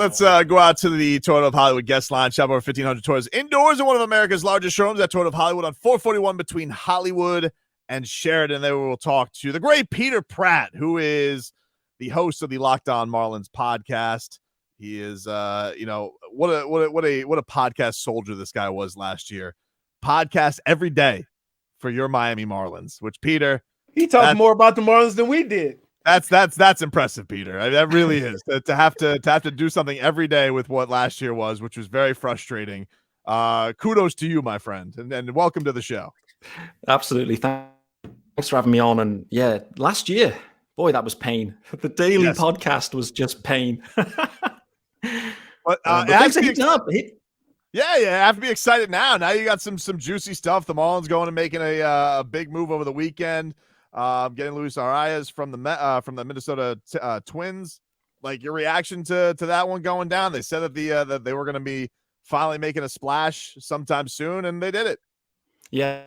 Let's go out to the Toyota of Hollywood guest line. Shop over 1,500 Toyotas indoors in one of America's largest showrooms at Toyota of Hollywood on 441 between Hollywood and Sheridan. There we will talk to the great Peter Pratt, who is the host of the Locked On Marlins podcast. He is, what a podcast soldier this guy was last year. Podcast every day for your Miami Marlins. Which Peter, he talked more about the Marlins than we did. That's impressive, Peter. I mean, that really is to have to do something every day with what last year was, which was very frustrating. Kudos to you, my friend, and welcome to the show. Absolutely, thanks for having me on. And yeah, last year, boy, that was pain. The daily podcast was just pain. But things are heating up. Yeah, I have to be excited now. Now you got some juicy stuff. The Marlins going and making a big move over the weekend. Getting Luis Arraez from the Minnesota Twins. Like, your reaction to that one going down? They said that they were going to be finally making a splash sometime soon, and they did it. Yeah,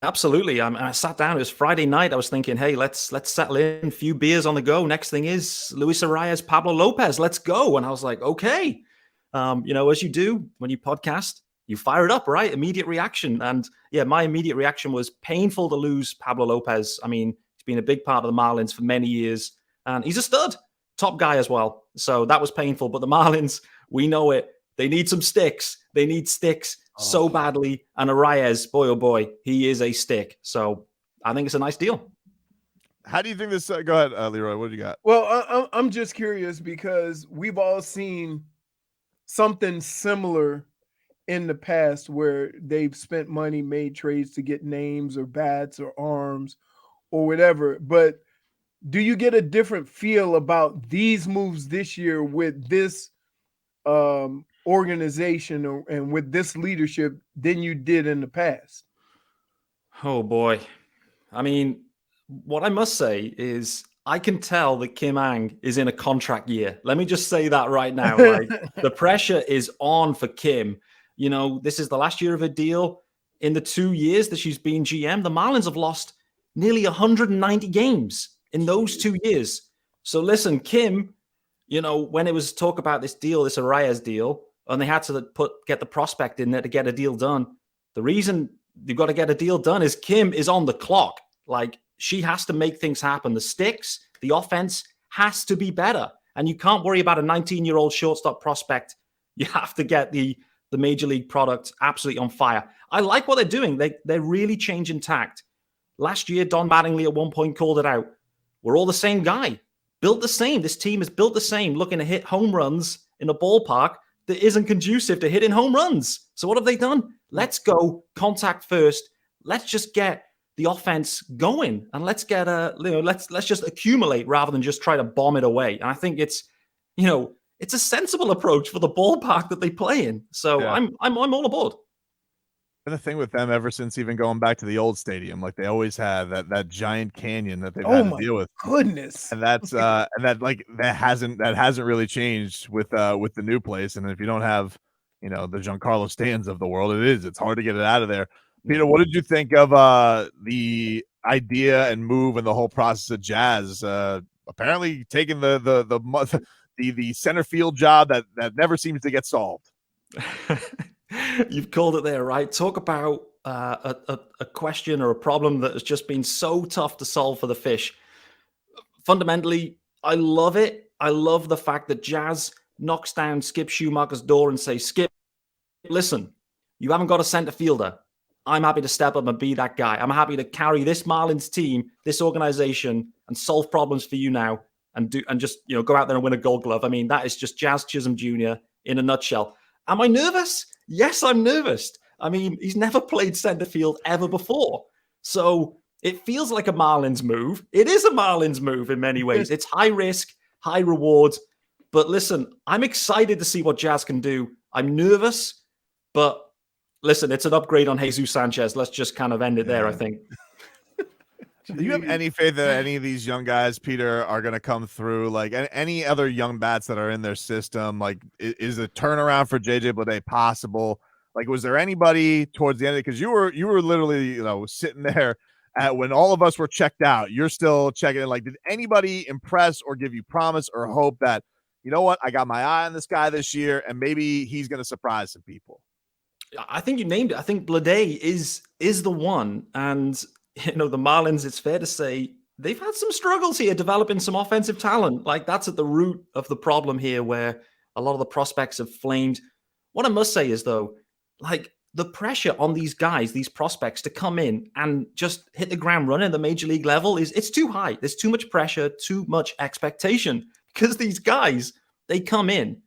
absolutely. I sat down. It was Friday night. I was thinking, hey, let's settle in. A few beers on the go. Next thing is Luis Arraez, Pablo Lopez. Let's go. And I was like, okay. As you do when you podcast, you fire it up, right? Immediate reaction. And yeah, my immediate reaction was painful to lose Pablo Lopez. I mean, he's been a big part of the Marlins for many years, and he's a stud, top guy as well. So that was painful. But the Marlins, we know it. They need some sticks. They need sticks so badly. And Arraez, boy, oh boy, he is a stick. So I think it's a nice deal. How do you think this? Go ahead, Leroy. What do you got? Well, I'm just curious because we've all seen something similar in the past where they've spent money, made trades to get names or bats or arms or whatever. But do you get a different feel about these moves this year with this organization and with this leadership than you did in the past? Oh, boy. I mean, what I must say is I can tell that Kim Ang is in a contract year. Let me just say that right now. Like, the pressure is on for Kim. You know, this is the last year of a deal. In the 2 years that she's been GM, the Marlins have lost nearly 190 games in those 2 years. So listen, Kim, when it was talk about this deal, this Arraez deal, and they had to get the prospect in there to get a deal done. The reason you've got to get a deal done is Kim is on the clock. Like, she has to make things happen. The sticks, the offense has to be better. And you can't worry about a 19-year-old shortstop prospect. You have to get the major league product absolutely on fire. I like what they're doing. They're really changing tact. Last year, Don Mattingly at one point called it out. We're all the same guy. Built the same. This team is built the same, looking to hit home runs in a ballpark that isn't conducive to hitting home runs. So what have they done? Let's go contact first. Let's just get the offense going, and let's get let's just accumulate rather than just try to bomb it away. And I think it's a sensible approach for the ballpark that they play in. So yeah. I'm all aboard. And the thing with them, ever since even going back to the old stadium, like, they always have that giant canyon that they've had to deal with. Goodness. And that's that hasn't really changed with the new place. And if you don't have the Giancarlo Stanton of the world, it's hard to get it out of there. Peter, what did you think of the idea and move and the whole process of Jazz apparently taking the center field job that never seems to get solved? You've called it there, right? Talk about a question or a problem that has just been so tough to solve for the Fish. Fundamentally, I love it. I love the fact that Jazz knocks down Skip Schumacher's door and says, Skip, listen, you haven't got a center fielder. I'm happy to step up and be that guy. I'm happy to carry this Marlins team, this organization, and solve problems for you now, and just go out there and win a Gold Glove. I mean, that is just Jazz Chisholm Jr. in a nutshell. Am I nervous? Yes, I'm nervous. I mean, he's never played center field ever before, so it feels like a Marlins move. It is a Marlins move in many ways. It's high risk, high reward. But listen, I'm excited to see what Jazz can do. I'm nervous, but listen, it's an upgrade on Jesus Sanchez. Let's just kind of end it there, I think. Do you have any faith that any of these young guys, Peter, are going to come through? Like, any other young bats that are in their system? Like, is a turnaround for JJ Bleday possible? Like, was there anybody towards the end? Because you were literally, sitting there when all of us were checked out. You're still checking in. Like, did anybody impress or give you promise or hope that, you know what? I got my eye on this guy this year, and maybe he's going to surprise some people. I think you named it. I think Bleday is the one. And, the Marlins, it's fair to say, they've had some struggles here developing some offensive talent. Like, that's at the root of the problem here, where a lot of the prospects have flamed. What I must say is, though, like, the pressure on these guys, these prospects, to come in and just hit the ground running at the major league level it's too high. There's too much pressure, too much expectation, because these guys, they come in,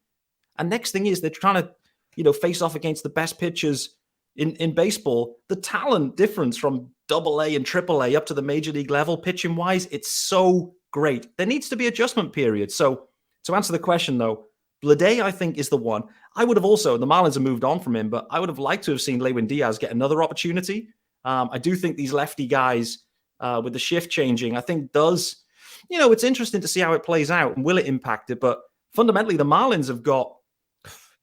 and next thing is they're trying to, face off against the best pitchers in baseball. The talent difference from AA and AAA up to the major league level, pitching wise, it's so great. There needs to be adjustment period. So to answer the question, though, Bleday, I think, is the one. I would have also, the Marlins have moved on from him, but I would have liked to have seen Lewin Diaz get another opportunity. I do think these lefty guys, with the shift changing, I think does, it's interesting to see how it plays out and will it impact it. But fundamentally, the Marlins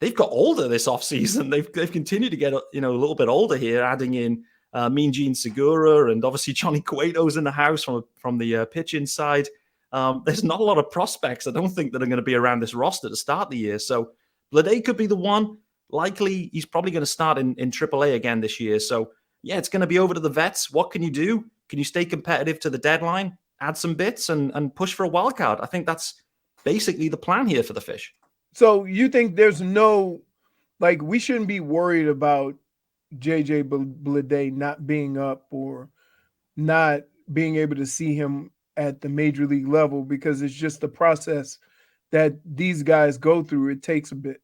they've got older this offseason. They've continued to get, a little bit older here, adding in Mean Gene Segura, and obviously Johnny Cueto's in the house from the pitching side. There's not a lot of prospects, I don't think, that are going to be around this roster to start the year. So Bleday could be the one. Likely, he's probably going to start in AAA again this year. So, yeah, it's going to be over to the vets. What can you do? Can you stay competitive to the deadline, add some bits, and push for a wild card? I think that's basically the plan here for the Fish. So you think there's we shouldn't be worried about JJ Bleday not being up or not being able to see him at the major league level, because it's just the process that these guys go through. It takes a bit.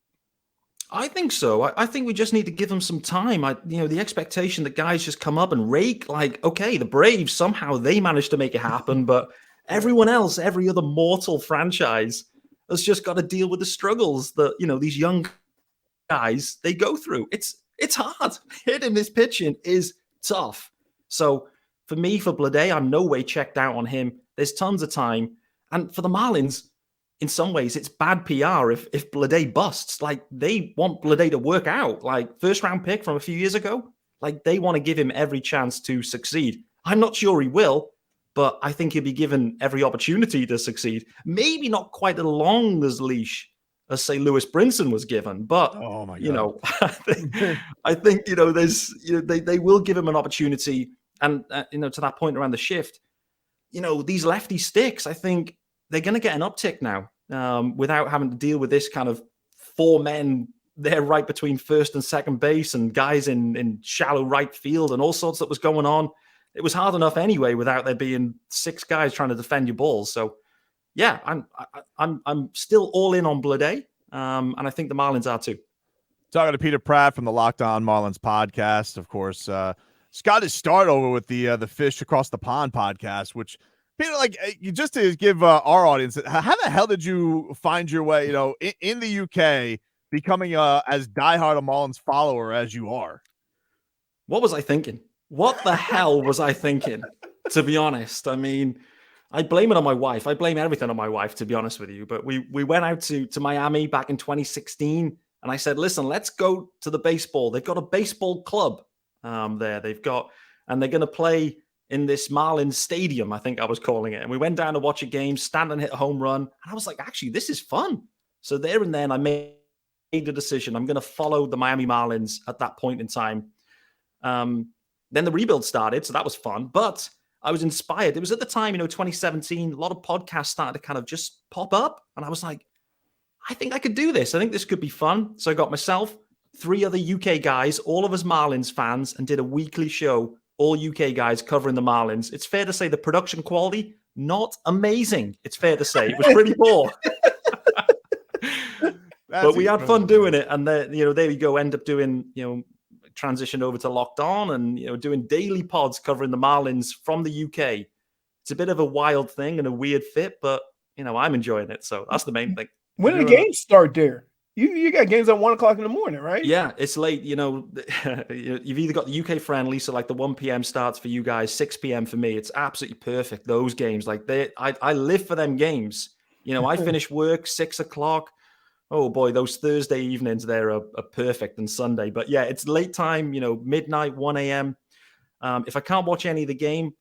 I think so. I think we just need to give them some time. The expectation that guys just come up and rake, okay, the Braves, somehow they managed to make it happen, but everyone else, every other mortal franchise has just got to deal with the struggles that, these young guys, they go through. It's hard. Hitting this pitching is tough. So for me, for Bleday, I'm no way checked out on him. There's tons of time. And for the Marlins, in some ways, it's bad PR if Bleday busts. They want Bleday to work out. First round pick from a few years ago. They want to give him every chance to succeed. I'm not sure he will, but I think he'll be given every opportunity to succeed. Maybe not quite as long as leash as, say, Lewis Brinson was given. But, oh my God. I think there's, they will give him an opportunity. And, to that point around the shift, these lefty sticks, I think they're going to get an uptick now, without having to deal with this kind of 4 men there right between first and second base, and guys in shallow right field and all sorts that was going on. It was hard enough anyway without there being 6 guys trying to defend your balls. So, yeah, I'm still all in on Bleday, and I think the Marlins are too. Talking to Peter Pratt from the Locked On Marlins podcast, of course. Scott his start over with the Fish Across the Pond podcast, which, Peter, just to give our audience, how the hell did you find your way, in the UK, becoming as diehard a Marlins follower as you are? What was I thinking? What the hell was I thinking, to be honest? I mean, I blame it on my wife. I blame everything on my wife, to be honest with you. But we went out to Miami back in 2016, and I said, listen, let's go to the baseball. They've got a baseball club there. And they're going to play in this Marlins stadium, I think I was calling it. And we went down to watch a game. Stanton hit a home run. And I was like, actually, this is fun. So there and then I made the decision. I'm going to follow the Miami Marlins at that point in time. Then the rebuild started, so that was fun. But I was inspired. It was at the time, 2017, a lot of podcasts started to kind of just pop up. And I was like, I think I could do this. I think this could be fun. So I got myself, 3 other UK guys, all of us Marlins fans, and did a weekly show, all UK guys covering the Marlins. It's fair to say the production quality, not amazing. It's fair to say. It was pretty poor. But we had fun doing it. And there you go, end up doing, transition over to Locked On and, doing daily pods covering the Marlins from the UK. It's a bit of a wild thing and a weird fit, but, I'm enjoying it. So that's the main thing. When do the games start there? You got games at 1:00 in the morning, right? Yeah, it's late. You've either got the UK friendly, so the 1 p.m. starts for you guys, 6 p.m. for me. It's absolutely perfect. Those games, I live for them games. I finish work 6 o'clock. Oh boy, those Thursday evenings there are perfect, and Sunday. But yeah, it's late time. Midnight, 1 a.m. If I can't watch any of the game,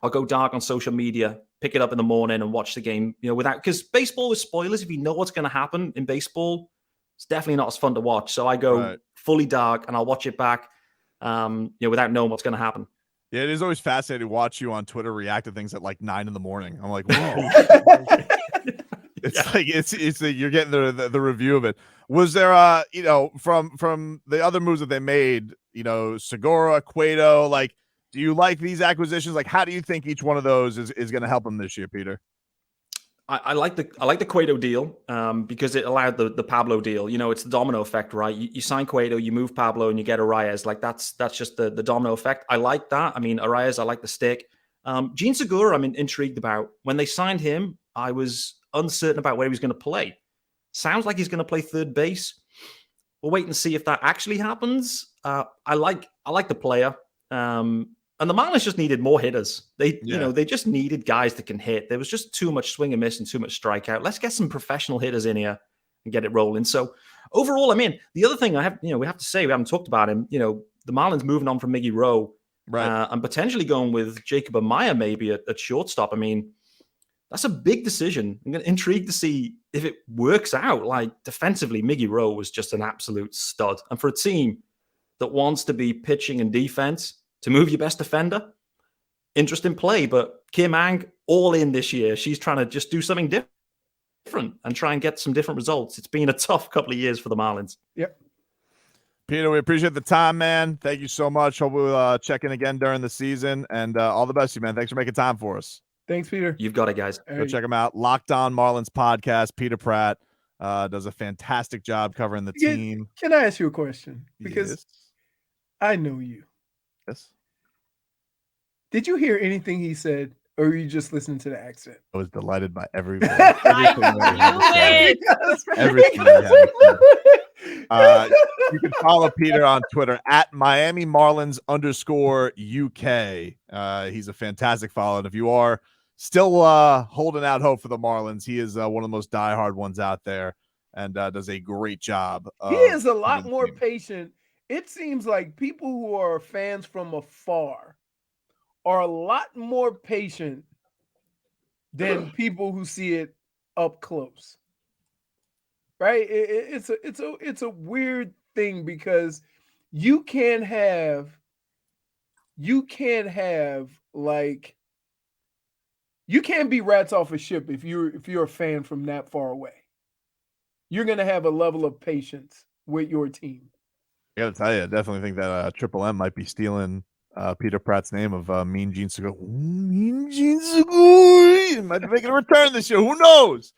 I'll go dark on social media pick it up in the morning and watch the game, because baseball with spoilers, if you know what's going to happen in baseball, it's definitely not as fun to watch. So I go fully dark and I'll watch it back, without knowing what's going to happen. Yeah, it is always fascinating to watch you on Twitter react to things at like 9 a.m. I'm like, whoa. It's like it's you're getting the review of it. Was there from the other moves that they made, Segura, Cueto, like, do you like these acquisitions? Like, how do you think each one of those is going to help them this year, Peter? I like the Cueto deal because it allowed the Pablo deal. It's the domino effect, right? You sign Cueto, you move Pablo, and you get Arraez. Like that's just the domino effect. I like that. I mean, Arraez, I like the stick. Gene Segura, I'm intrigued about. When they signed him, I was uncertain about where he was going to play. Sounds like he's going to play third base. We'll wait and see if that actually happens. I like the player. And the Marlins just needed more hitters. They just needed guys that can hit. There was just too much swing and miss and too much strikeout. Let's get some professional hitters in here and get it rolling. So overall, I mean, the other thing we have to say, we haven't talked about him, the Marlins moving on from Miggy Rowe, right, and potentially going with Jacob Amaya maybe at shortstop. I mean, that's a big decision. I'm intrigued to see if it works out. Like defensively, Miggy Rowe was just an absolute stud. And for a team that wants to be pitching and defense, to move your best defender, interesting play. But Kim Ang, all in this year. She's trying to just do something different and try and get some different results. It's been a tough couple of years for the Marlins. Yep. Peter, we appreciate the time, man. Thank you so much. Hope we'll check in again during the season. And all the best to you, man. Thanks for making time for us. Thanks, Peter. You've got it, guys. Go check him out. Locked On Marlins podcast. Peter Pratt does a fantastic job covering the team. Can I ask you a question? Because yes. I know you. Yes. Did you hear anything he said, or were you just listening to the accent? I was delighted by everything. Everything. You can follow Peter on Twitter at Miami Marlins _UK. He's a fantastic follow. And if you are still holding out hope for the Marlins, he is one of the most diehard ones out there and does a great job. He is a lot more patient. It seems like people who are fans from afar are a lot more patient than people who see it up close. Right? It's a weird thing because you can't have like, you can't be rats off a ship if you're a fan from that far away. You're gonna have a level of patience with your team. I gotta tell you, I definitely think that Triple M might be stealing Peter Pratt's name of Mean Gene Segura. Mean Gene Segura might be making a return this year. Who knows?